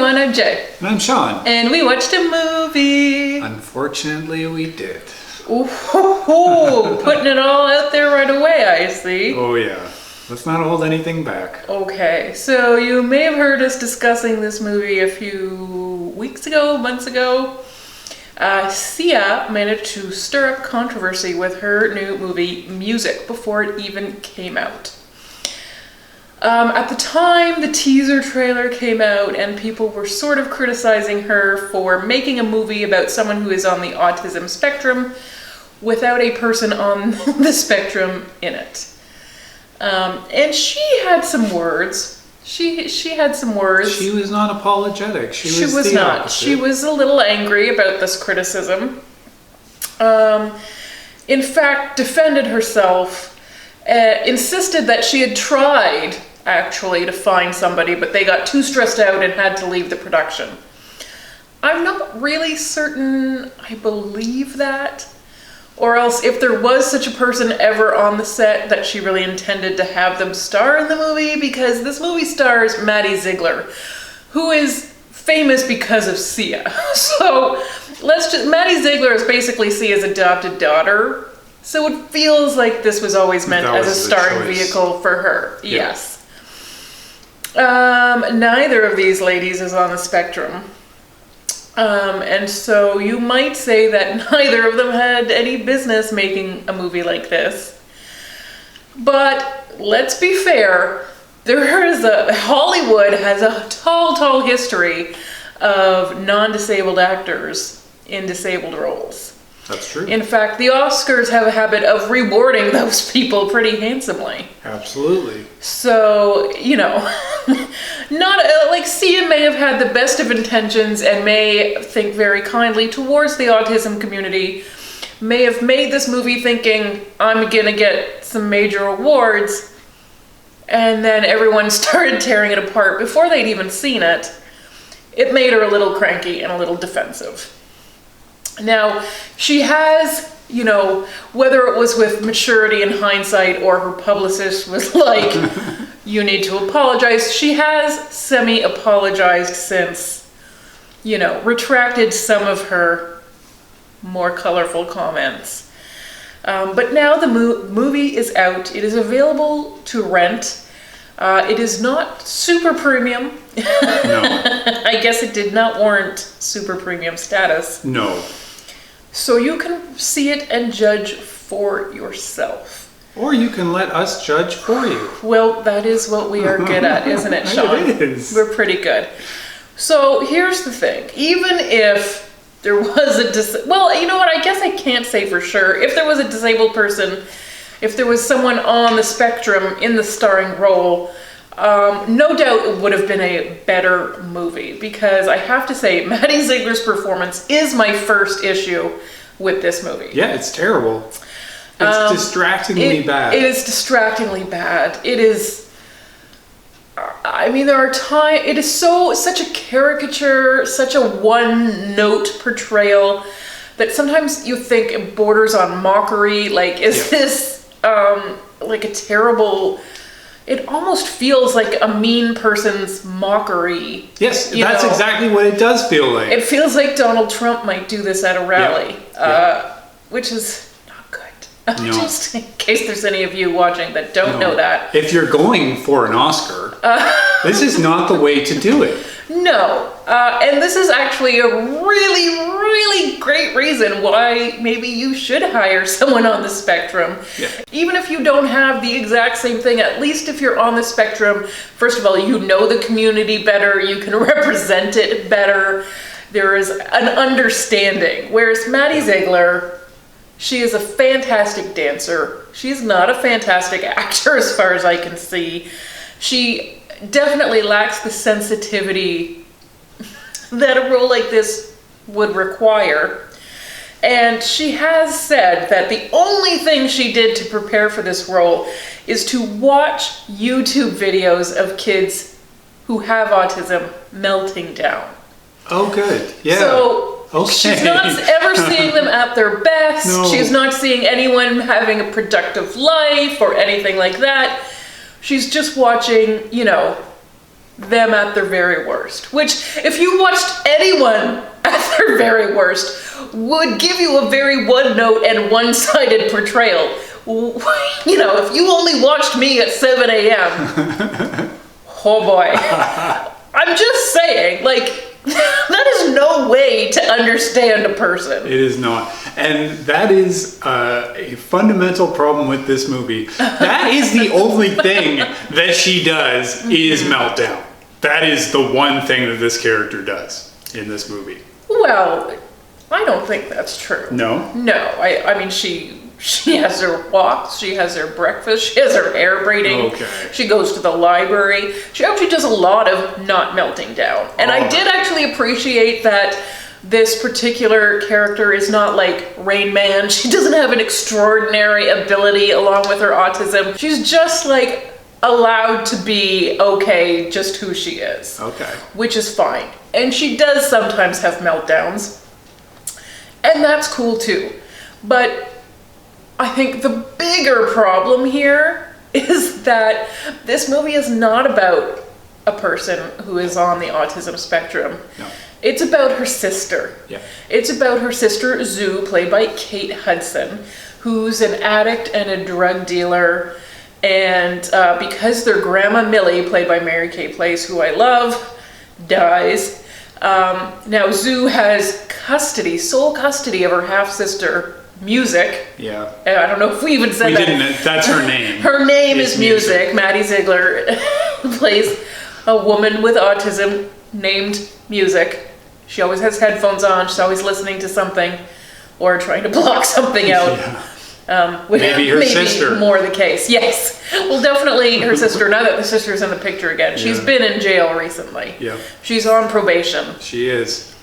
everyone, I'm Jay. And I'm Sean. And we watched a movie. Unfortunately, we did. Ooh, putting it all out there right away, I see. Oh yeah. Let's not hold anything back. Okay, so you may have heard us discussing this movie a few weeks ago, months ago. Sia managed to stir up controversy with her new movie, Music, before it even came out. At the time, the teaser trailer came out and people were sort of criticizing her for making a movie about someone who is on the autism spectrum without a person on the spectrum in it. And she had some words. She had some words. She was not apologetic. She was not. opposite. She was a little angry about this criticism. In fact, defended herself, insisted that she had tried actually to find somebody, but they got too stressed out and had to leave the production. I'm not really certain I believe that, or else if there was such a person ever on the set that she really intended to have them star in the movie, because this movie stars Maddie Ziegler, who is famous because of Sia. So Maddie Ziegler is basically Sia's adopted daughter, so it feels like this was always meant as a starring vehicle for her. Yeah. Yes. Neither of these ladies is on the spectrum. And so you might say that neither of them had any business making a movie like this. But let's be fair, Hollywood has a tall history of non-disabled actors in disabled roles. That's true. In fact, the Oscars have a habit of rewarding those people pretty handsomely. Absolutely. So, Sia may have had the best of intentions and may think very kindly towards the autism community, may have made this movie thinking, I'm gonna get some major awards, and then everyone started tearing it apart before they'd even seen it. It made her a little cranky and a little defensive. Now, she has, whether it was with maturity and hindsight or her publicist was like, you need to apologize, she has semi-apologized since, retracted some of her more colorful comments. But now the movie is out. It is available to rent. It is not super premium. No. I guess it did not warrant super premium status. No. So you can see it and judge for yourself. Or you can let us judge for you. Well, that is what we are good at, isn't it, Sean? It is. We're pretty good. So here's the thing. Even if there was well, you know what? I guess I can't say for sure. If there was a disabled person, if there was someone on the spectrum in the starring role, no doubt it would have been a better movie, because I have to say, Maddie Ziegler's performance is my first issue with this movie. Yeah, it's terrible. It's distractingly bad. It is distractingly bad. It is, there are times, it is such a caricature, such a one-note portrayal, that sometimes you think it borders on mockery. Like, is this, like a terrible... It almost feels like a mean person's mockery. Yes, that's exactly what it does feel like. It feels like Donald Trump might do this at a rally, which is not good. No. Just in case there's any of you watching that don't know that. If you're going for an Oscar, this is not the way to do it. No, and this is actually a really great reason why maybe you should hire someone on the spectrum. Yeah. Even if you don't have the exact same thing, at least if you're on the spectrum, first of all, you know the community better, you can represent it better, there is an understanding. Whereas Maddie Ziegler, she is a fantastic dancer. She's not a fantastic actor as far as I can see. She definitely lacks the sensitivity that a role like this would require. And she has said that the only thing she did to prepare for this role is to watch YouTube videos of kids who have autism melting down. Oh, good. Yeah. So okay. She's not ever seeing them at their best. No. She's not seeing anyone having a productive life or anything like that. She's just watching, them at their very worst. Which, if you watched anyone at their very worst, would give you a very one-note and one-sided portrayal. You know, if you only watched me at 7 a.m., oh boy. I'm just saying, like, that is no way to understand a person. It is not. And that is a fundamental problem with this movie. That is the only thing that she does is meltdown. That is the one thing that this character does in this movie. Well, I don't think that's true. No? No. I mean, she has her walks, she has her breakfast, she has her hair braiding, Okay. she goes to the library. She actually does a lot of not melting down. And I did actually appreciate that this particular character is not like Rain Man. She doesn't have an extraordinary ability along with her autism. She's just like allowed to be okay just who she is. Okay. Which is fine. And she does sometimes have meltdowns. And that's cool too. But I think the bigger problem here is that this movie is not about a person who is on the autism spectrum. No. It's about her sister. Yeah. It's about her sister, Zoo, played by Kate Hudson, who's an addict and a drug dealer. And because their grandma Millie, played by Mary Kay Place, who I love, dies, now Zoo has custody, sole custody of her half-sister, Music. Yeah. I don't know if we even said We that. didn't. That's her name. Her name is Music. Maddie Ziegler plays a woman with autism named Music. She always has headphones on. She's always listening to something or trying to block something out. Yeah. Maybe her sister. More the case. Yes. Well, definitely her sister. Now that the sister's in the picture again. She's been in jail recently. Yeah. She's on probation. She is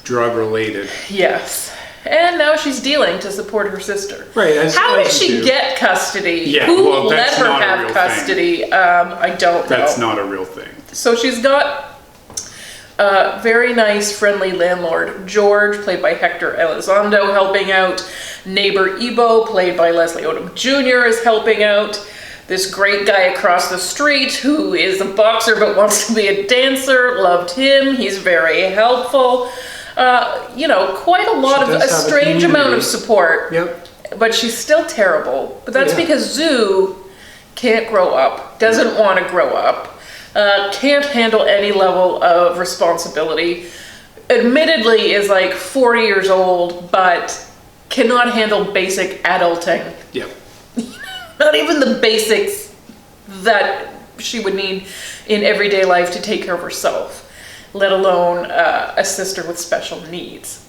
drug related. Yes. And now she's dealing to support her sister. Right. How did she get custody? Yeah, Who well, let that's her not a have real custody? I don't know. That's not a real thing. So she's got a very nice, friendly landlord, George, played by Hector Elizondo, helping out. Neighbor Ebo, played by Leslie Odom Jr., is helping out. This great guy across the street who is a boxer but wants to be a dancer, loved him. He's very helpful. You know, quite a lot of a strange amount of support. Yep. But she's still terrible. But that's because Zoo can't grow up, doesn't want to grow up, can't handle any level of responsibility. Admittedly is like 40 years old, but cannot handle basic adulting. Yep. Not even the basics that she would need in everyday life to take care of herself, let alone a sister with special needs.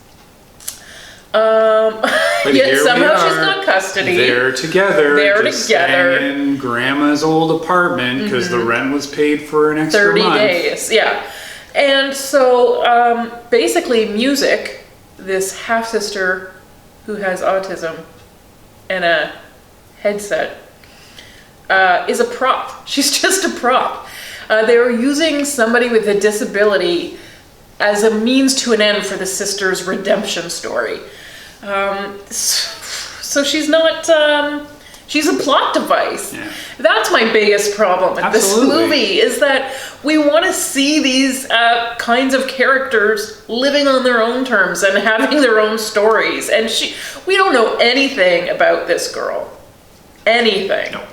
Yet somehow she's got custody. They're together. They're just together. staying in grandma's old apartment because the rent was paid for an extra 30 month. days, yeah. And so basically Music, this half-sister who has autism and a headset, is a prop. She's just a prop. They were using somebody with a disability as a means to an end for the sister's redemption story. So she's not, she's a plot device. Yeah. That's my biggest problem with this movie, is that we want to see these kinds of characters living on their own terms and having their own stories. And we don't know anything about this girl. Anything. No.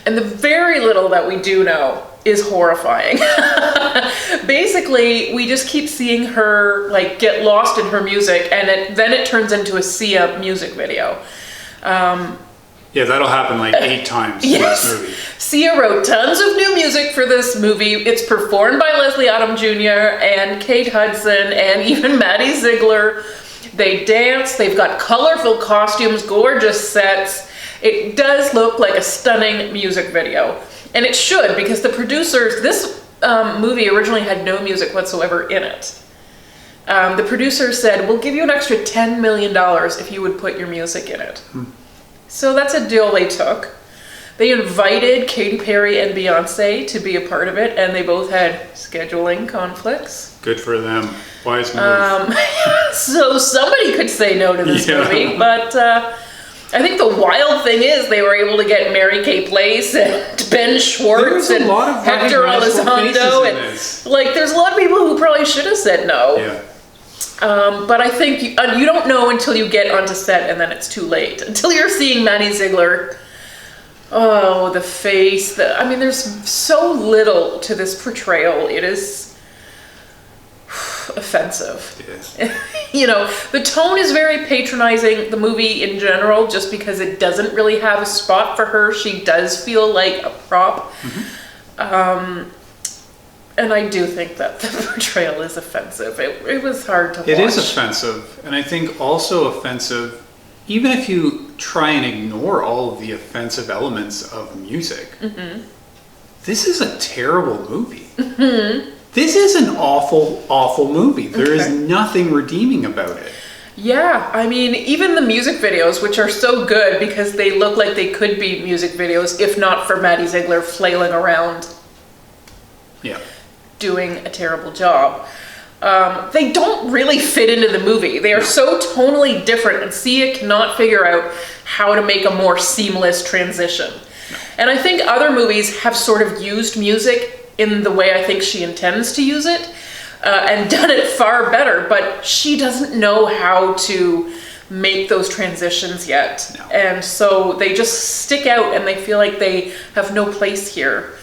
And the very little that we do know is horrifying. Basically, we just keep seeing her like get lost in her music, and then it turns into a Sia music video. Yeah, that'll happen like 8 times in this movie. Sia wrote tons of new music for this movie. It's performed by Leslie Odom Jr. and Kate Hudson and even Maddie Ziegler. They dance, they've got colorful costumes, gorgeous sets. It does look like a stunning music video. And it should, because the producers, this movie originally had no music whatsoever in it. The producers said, we'll give you an extra $10 million if you would put your music in it. So that's a deal they took. They invited Katy Perry and Beyonce to be a part of it, and they both had scheduling conflicts. Good for them. Wise move. So somebody could say no to this movie, but I think the wild thing is they were able to get Mary Kay Place and Ben Schwartz and Hector Elizondo, and like there's a lot of people who probably should have said no. Yeah. But I think you don't know until you get onto set, and then it's too late. Until you're seeing Maddie Ziegler. Oh, the face. I mean, there's so little to this portrayal. It is offensive. Yeah. You know, the tone is very patronizing, the movie in general, just because it doesn't really have a spot for her. She does feel like a prop. Mm-hmm. And I do think that the portrayal is offensive. It was hard to watch. It is offensive. And I think also offensive, even if you try and ignore all of the offensive elements of music, mm-hmm. This is a terrible movie. Mm-hmm. This is an awful, awful movie. There is nothing redeeming about it. Yeah, I mean, even the music videos, which are so good because they look like they could be music videos, if not for Maddie Ziegler flailing around. Yeah. Doing a terrible job. They don't really fit into the movie. They are so tonally different, and Sia cannot figure out how to make a more seamless transition. No. And I think other movies have sort of used music in the way I think she intends to use it, and done it far better, but she doesn't know how to make those transitions yet. No. And so they just stick out and they feel like they have no place here.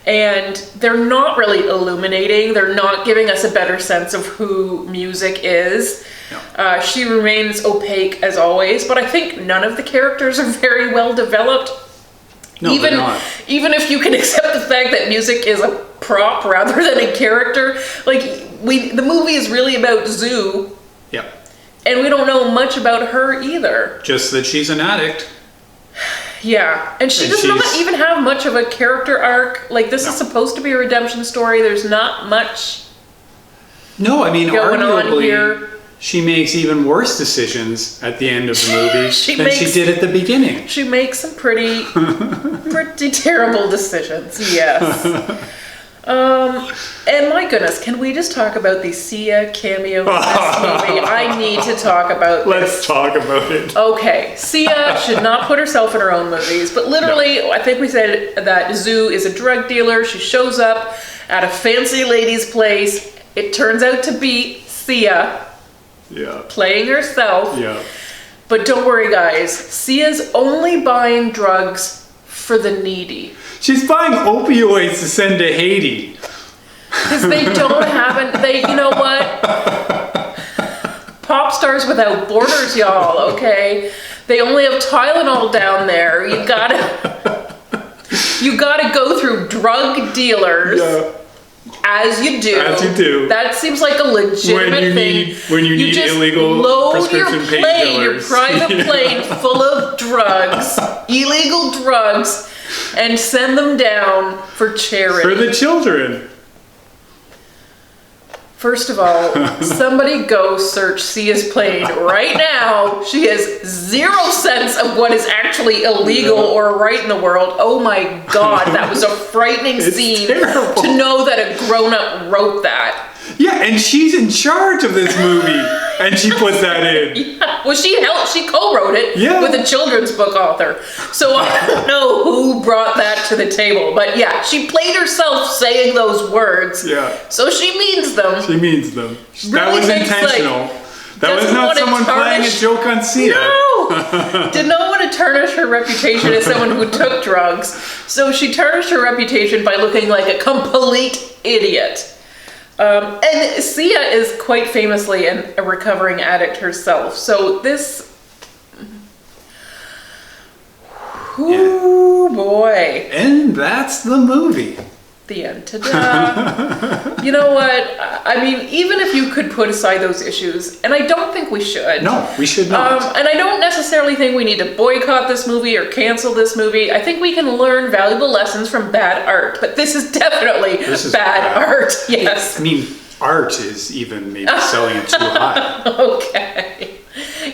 And they're not really illuminating. They're not giving us a better sense of who music is. No. She remains opaque as always, but I think none of the characters are very well developed. No, even, they're not. Even if you can accept the fact that music is a prop rather than a character, like the movie is really about Zoo. Yep. And we don't know much about her either. Just that she's an addict. Yeah, and she does not even have much of a character arc. Like, this is supposed to be a redemption story. There's not much. No, I mean, going on here. She makes even worse decisions at the end of the movie than she did at the beginning. She makes some pretty terrible decisions, yes. And my goodness, can we just talk about the Sia Cameo in this movie? I need to talk about this. Let's talk about it. Okay, Sia should not put herself in her own movies, but literally, I think we said that Zoo is a drug dealer. She shows up at a fancy lady's place. It turns out to be Sia. Yeah. Playing herself. Yeah. But don't worry, guys. Sia's only buying drugs for the needy. She's buying opioids to send to Haiti. Because they don't have you know what? Pop stars without borders, y'all, okay? They only have Tylenol down there. You gotta go through drug dealers. Yeah. As you do. As you do. That seems like a legitimate thing. When you need just illegal load prescription your plane, painkillers. your private plane full of drugs, illegal drugs, and send them down for charity. For the children. First of all, somebody go search Sia's plane right now. She has zero sense of what is actually illegal or right in the world. Oh my God, that was a frightening scene terrible. To know that a grown-up wrote that. Yeah, and she's in charge of this movie, and she puts that in. Yeah. Well, she co-wrote it with a children's book author. So I don't know who brought that to the table, but yeah, she played herself saying those words. Yeah. So she means them. She means them. Really that was intentional. That was not someone playing a joke on Sia. No! Did not want to tarnish her reputation as someone who took drugs. So she tarnished her reputation by looking like a complete idiot. And Sia is quite famously a recovering addict herself. So this... Ooh, boy. And that's the movie. The end. Ta-da. You know what? I mean, even if you could put aside those issues, and I don't think we should. No, we should not. And I don't necessarily think we need to boycott this movie or cancel this movie. I think we can learn valuable lessons from bad art, but this is definitely bad art. Yes. I mean, art is even maybe selling it too high. Okay.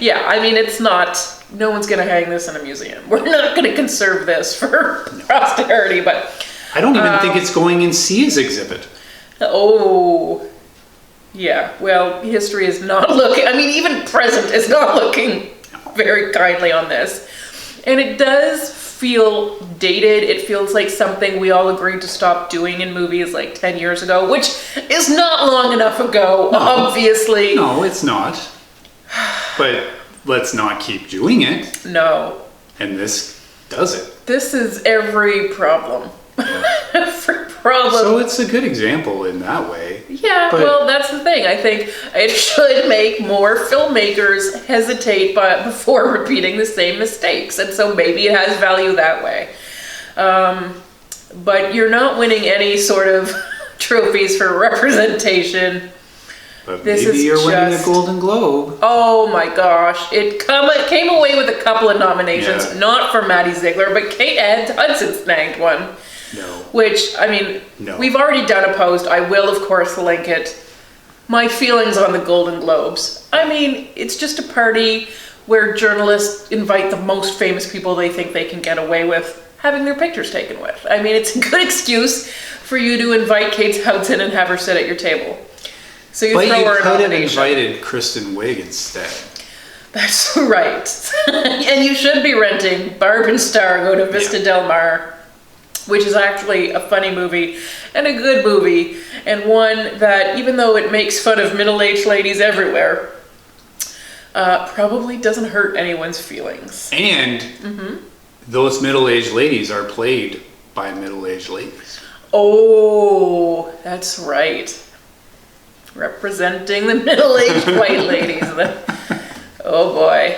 Yeah, I mean, it's not... No one's going to hang this in a museum. We're not going to conserve this for posterity, but... I don't even think it's going in Sia's exhibit. Oh, yeah. Well, history is not looking, I mean, even present is not looking very kindly on this. And it does feel dated. It feels like something we all agreed to stop doing in movies like 10 years ago, which is not long enough ago, obviously. No, it's not. But let's not keep doing it. No. And this does it. This is every problem. Every problem. So it's a good example in that way. Yeah, well, that's the thing. I think it should make more filmmakers hesitate before repeating the same mistakes. And so maybe it has value that way. But you're not winning any sort of trophies for representation. But maybe you're winning a Golden Globe. Oh my gosh. It came away with a couple of nominations, not for Maddie Ziegler, but Kate Hudson snagged one. No. Which, I mean, we've already done a post. I will, of course, link it. My feelings on the Golden Globes. I mean, it's just a party where journalists invite the most famous people they think they can get away with having their pictures taken with. I mean, it's a good excuse for you to invite Kate Hudson and have her sit at your table. So you throw her a nomination. But you could have invited Kristen Wiig instead. That's right. And you should be renting Barb and Star Go to Vista Del Mar, which is actually a funny movie and a good movie, and one that, even though it makes fun of middle-aged ladies everywhere, probably doesn't hurt anyone's feelings. And those middle-aged ladies are played by middle-aged ladies. Oh, that's right. Representing the middle-aged white ladies. Oh boy.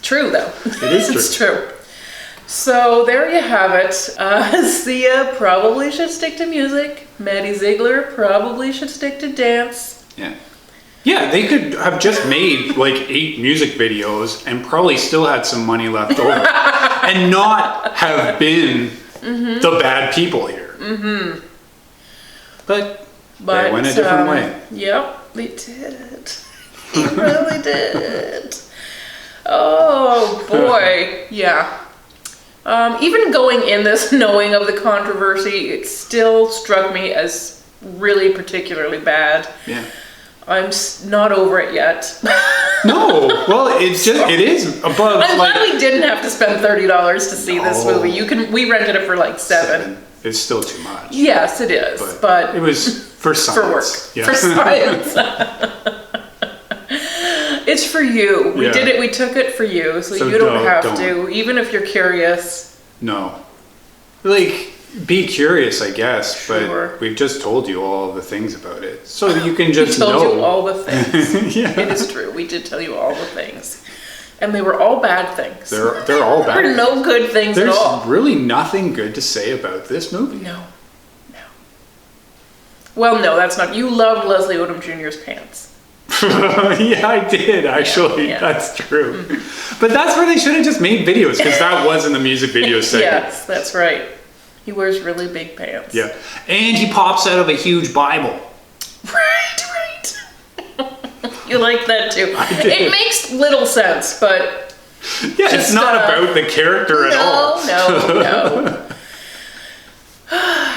True, though. It is true. It's true. So there you have it. Sia probably should stick to music. Maddie Ziegler probably should stick to dance. Yeah. Yeah, they could have just made like 8 music videos and probably still had some money left over and not have been the bad people here. But they went a different way. Yep, they did. They really did. Oh boy, yeah. Even going in this knowing of the controversy, it still struck me as really particularly bad. Yeah. I'm not over it yet. No, well, it is above. I'm glad we didn't have to spend $30 to see this movie. We rented it for like $7. It's still too much. Yes, it is, but it was for science. For work. Yeah. For science. It's for you. We did it. We took it for you, so you don't have to, even if you're curious. No. Like, be curious, I guess, but we've just told you all the things about it, so that you can just know. We told you all the things. Yeah. It is true. We did tell you all the things. And they were all bad things. They're all bad. There were no good things at all. There's really nothing good to say about this movie. No. Well, no, that's not. You loved Leslie Odom Jr.'s pants. Yeah, I did, actually. Yeah. That's true. But that's where they should have just made videos, because that was in the music video segment. Yes, that's right. He wears really big pants. Yeah. And he pops out of a huge Bible. Right. You like that too. I did. It makes little sense, but... Yeah, it's not about the character at all. No.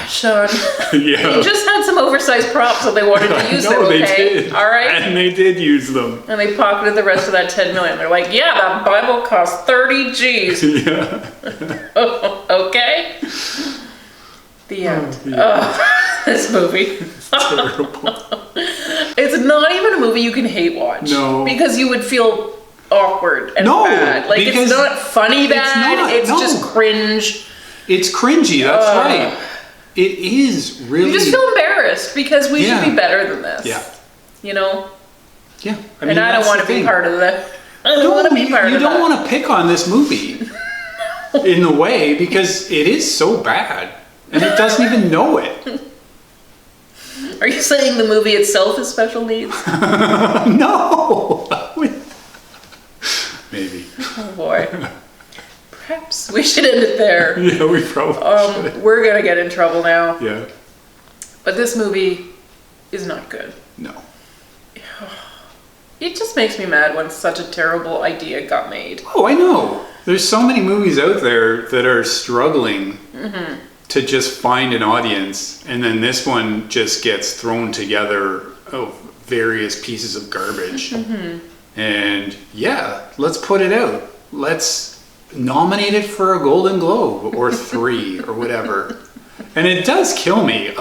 Sean. Yeah. They just had some oversized props, so they wanted to use them, okay? They did. All right? And they did use them. And they pocketed the rest of that $10 million. They're like, yeah, that Bible cost 30 G's. Yeah. Okay? The end. This movie. It's terrible. It's not even a movie you can hate watch. No. Because you would feel awkward and bad. Like, it's not funny bad. It's just cringe. It's cringy, that's right. It is really... You just feel embarrassed because we should be better than this. Yeah. You know? Yeah. And I don't want to be part of that. I don't want to be part of that. You don't want to pick on this movie in a way, because it is so bad. And it doesn't even know it. Are you saying the movie itself is special needs? No. Maybe. Oh boy. Perhaps we should end it there. Yeah, we probably should. We're gonna get in trouble now. Yeah. But this movie is not good. No. It just makes me mad when such a terrible idea got made. Oh, I know. There's so many movies out there that are struggling to just find an audience, and then this one just gets thrown together of various pieces of garbage. And yeah, let's put it out. Let's nominated for a Golden Globe or 3 or whatever. And it does kill me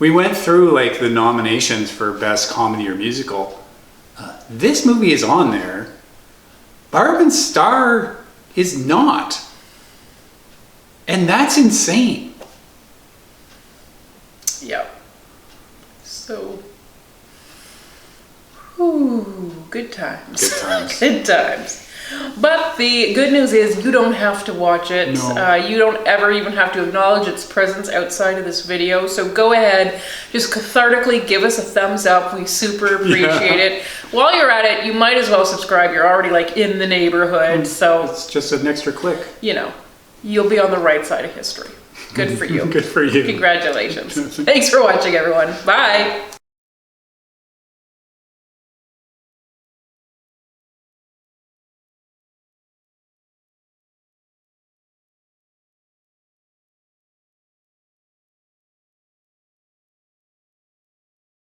we went through like the nominations for Best Comedy or Musical. This movie is on there. Barb and Star is not. And that's insane. Yeah. So, good times. Good times. Good times. But the good news is you don't have to watch it. No. You don't ever even have to acknowledge its presence outside of this video. So go ahead, just cathartically give us a thumbs up. We super appreciate it. While you're at it, you might as well subscribe. You're already like in the neighborhood. So It's just an extra click. you know, you'll be on the right side of history. Good for you. Good for you. Congratulations. Thanks for watching, everyone. Bye.